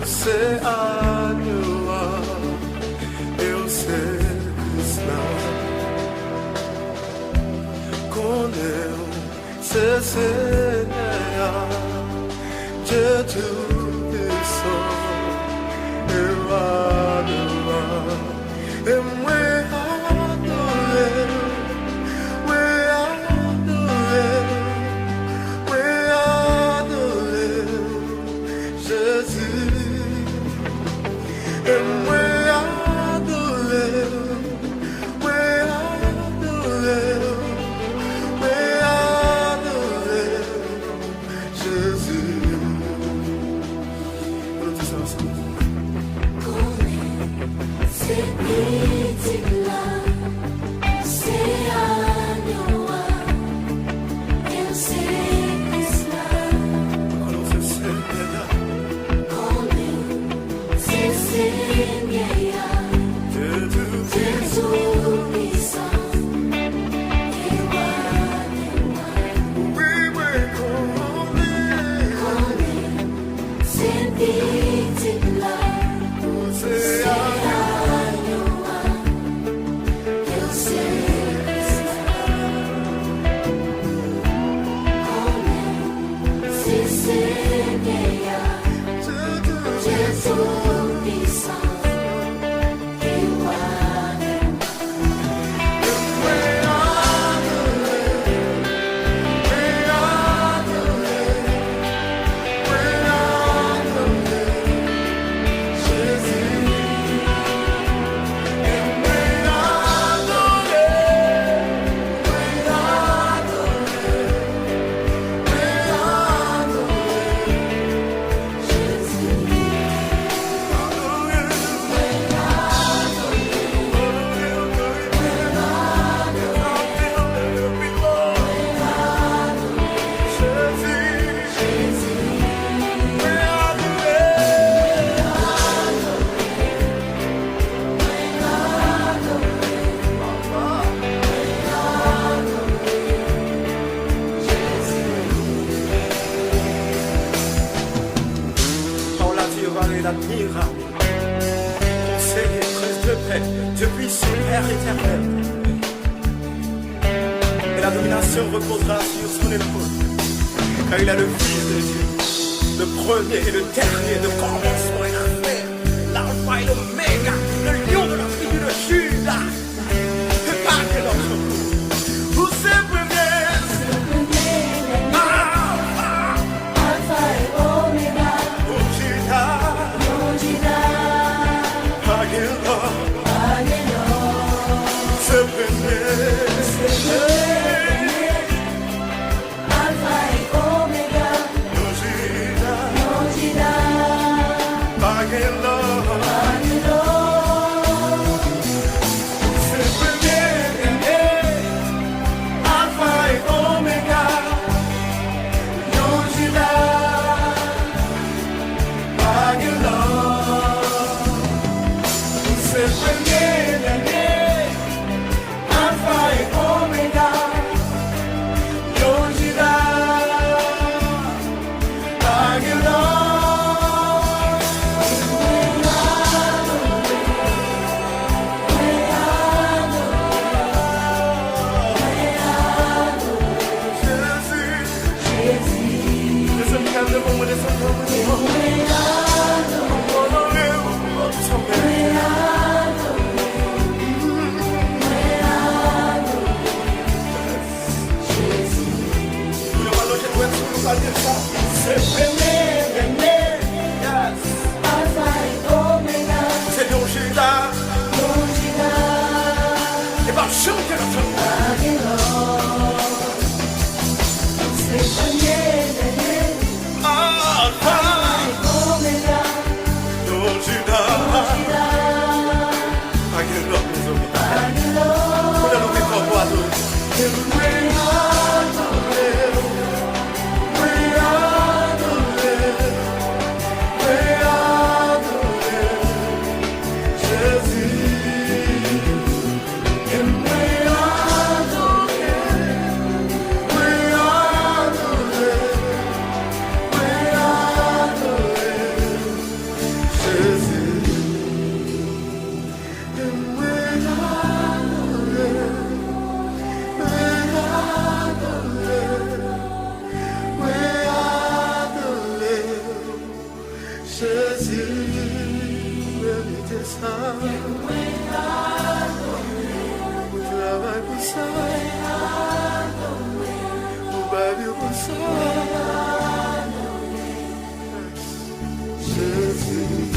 Oceanoa, eu sei que está com eu, se semeia, de tudo isso, eu adoro, eu me adoro. Admirable, conseiller, prince de paix, depuis son Père éternel. Et la domination reposera sur son épaule, car il est le Fils de Dieu, le premier et le dernier, le commencement et la fin, l'alpha et l'oméga, le lion de la tribu de Judas. Et pas que notre vous, vous êtes Jésus, mérite ça. Vous travaillez pour ça. Vous battez pour ça. Jésus.